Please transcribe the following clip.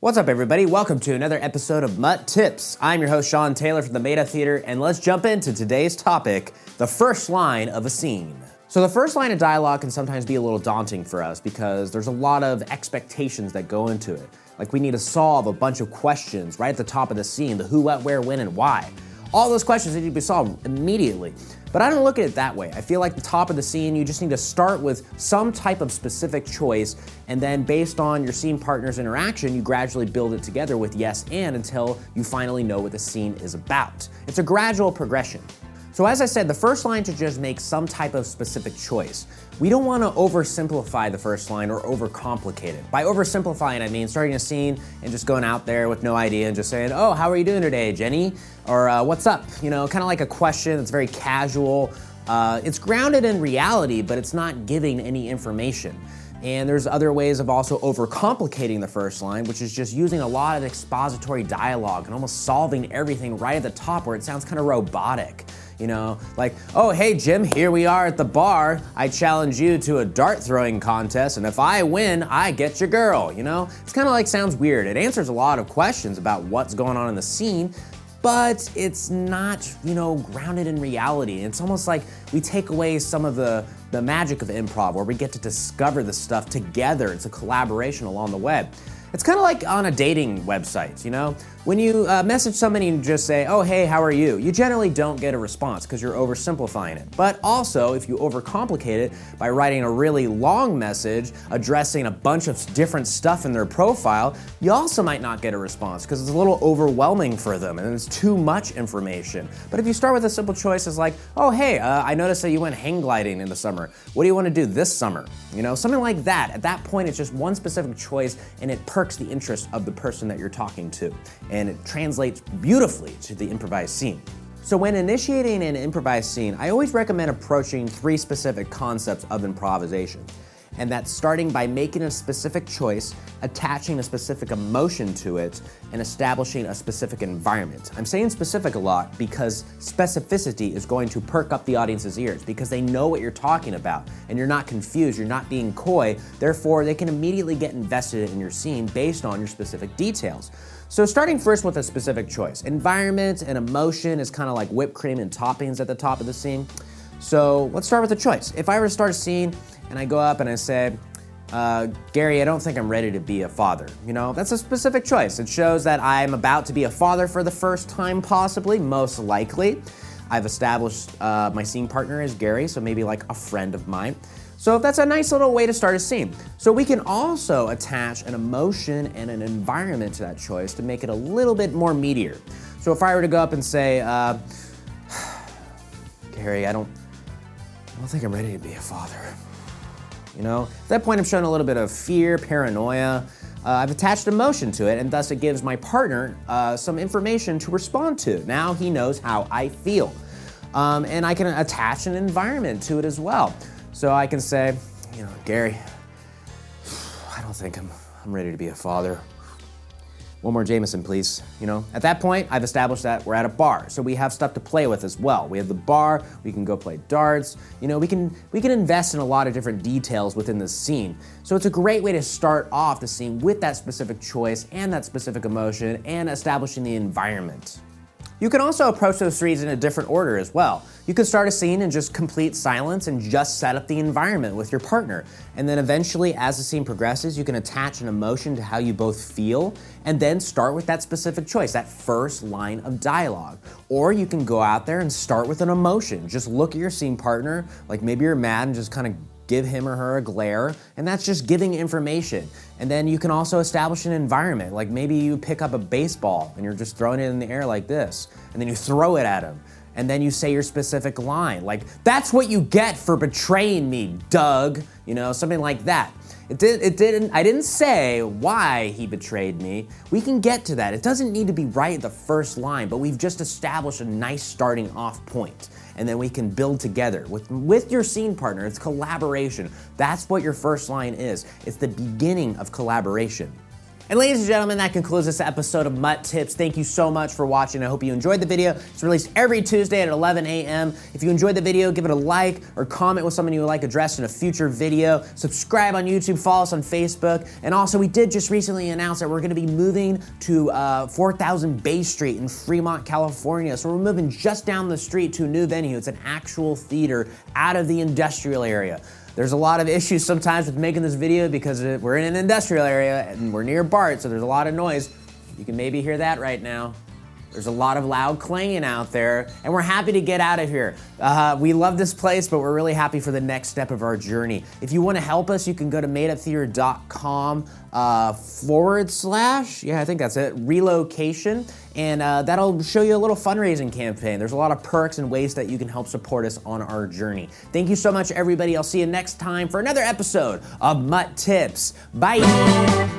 What's up, everybody? Welcome to another episode of MUT Tips. I'm your host, Sean Taylor from the Meta Theater, and let's jump into today's topic, the first line of a scene. So the first line of dialogue can sometimes be a little daunting for us because there's a lot of expectations that go into it. Like we need to solve a bunch of questions right at the top of the scene, the who, what, where, when, and why. All those questions need to be solved immediately. But I don't look at it that way. I feel like the top of the scene, you just need to start with some type of specific choice, and then based on your scene partner's interaction, you gradually build it together with yes and until you finally know what the scene is about. It's a gradual progression. So as I said, the first line should just make some type of specific choice. We don't want to oversimplify the first line or overcomplicate it. By oversimplifying, I mean starting a scene and just going out there with no idea and just saying, oh, how are you doing today, Jenny? Or what's up? You know, kind of like a question that's very casual. It's grounded in reality, but it's not giving any information. And there's other ways of also overcomplicating the first line, which is just using a lot of expository dialogue and almost solving everything right at the top where it sounds kind of robotic. You know, like, oh, hey, Jim, here we are at the bar. I challenge you to a dart throwing contest, and if I win, I get your girl, you know? It's kind of like sounds weird. It answers a lot of questions about what's going on in the scene, but it's not, you know, grounded in reality. It's almost like we take away some of the magic of improv where we get to discover the stuff together. It's a collaboration along the way. It's kind of like on a dating website, you know? When you message somebody and just say, oh, hey, how are you? You generally don't get a response because you're oversimplifying it. But also, if you overcomplicate it by writing a really long message addressing a bunch of different stuff in their profile, you also might not get a response because it's a little overwhelming for them and it's too much information. But if you start with a simple choice as like, oh, hey, I noticed that you went hang gliding in the summer. What do you want to do this summer? You know, something like that. At that point, it's just one specific choice and it perks the interest of the person that you're talking to. And it translates beautifully to the improvised scene. So when initiating an improvised scene, I always recommend approaching 3 specific concepts of improvisation. And that's starting by making a specific choice, attaching a specific emotion to it, and establishing a specific environment. I'm saying specific a lot because specificity is going to perk up the audience's ears because they know what you're talking about and you're not confused, you're not being coy, therefore they can immediately get invested in your scene based on your specific details. So starting first with a specific choice. Environment and emotion is kind of like whipped cream and toppings at the top of the scene. So let's start with the choice. If I were to start a scene and I go up and I say, Gary, I don't think I'm ready to be a father. You know, that's a specific choice. It shows that I'm about to be a father for the first time, possibly, most likely. I've established my scene partner as Gary, so maybe like a friend of mine. So that's a nice little way to start a scene. So we can also attach an emotion and an environment to that choice to make it a little bit more meatier. So if I were to go up and say, Gary, I don't think I'm ready to be a father. You know, at that point I'm showing a little bit of fear, paranoia. I've attached emotion to it, and thus it gives my partner some information to respond to. Now he knows how I feel. And I can attach an environment to it as well. So I can say, you know, Gary, I don't think I'm ready to be a father. One more Jameson, please. You know, at that point, I've established that we're at a bar, so we have stuff to play with as well. We have the bar, we can go play darts. You know, we can invest in a lot of different details within the scene. So it's a great way to start off the scene with that specific choice and that specific emotion and establishing the environment. You can also approach those 3s in a different order as well. You can start a scene in just complete silence and just set up the environment with your partner. And then eventually, as the scene progresses, you can attach an emotion to how you both feel and then start with that specific choice, that first line of dialogue. Or you can go out there and start with an emotion. Just look at your scene partner, like maybe you're mad and just kind of give him or her a glare, and that's just giving information. And then you can also establish an environment, like maybe you pick up a baseball and you're just throwing it in the air like this, and then you throw it at him, and then you say your specific line, like, that's what you get for betraying me, Doug, you know, something like that. I didn't say why he betrayed me. We can get to that. It doesn't need to be right at the first line, but we've just established a nice starting off point. And then we can build together with your scene partner. It's collaboration. That's what your first line is. It's the beginning of collaboration. And ladies and gentlemen, that concludes this episode of MUT Tips. Thank you so much for watching. I hope you enjoyed the video. It's released every Tuesday at 11 a.m. If you enjoyed the video, give it a like or comment with someone you would like addressed in a future video. Subscribe on YouTube, follow us on Facebook. And also, we did just recently announce that we're gonna be moving to 4000 Bay Street in Fremont, California. So we're moving just down the street to a new venue. It's an actual theater out of the industrial area. There's a lot of issues sometimes with making this video because we're in an industrial area and we're near BART, so there's a lot of noise. You can maybe hear that right now. There's a lot of loud clanging out there, and we're happy to get out of here. We love this place, but we're really happy for the next step of our journey. If you want to help us, you can go to madeuptheater.com / yeah, I think that's it, relocation, and that'll show you a little fundraising campaign. There's a lot of perks and ways that you can help support us on our journey. Thank you so much, everybody. I'll see you next time for another episode of MUT Tips. Bye.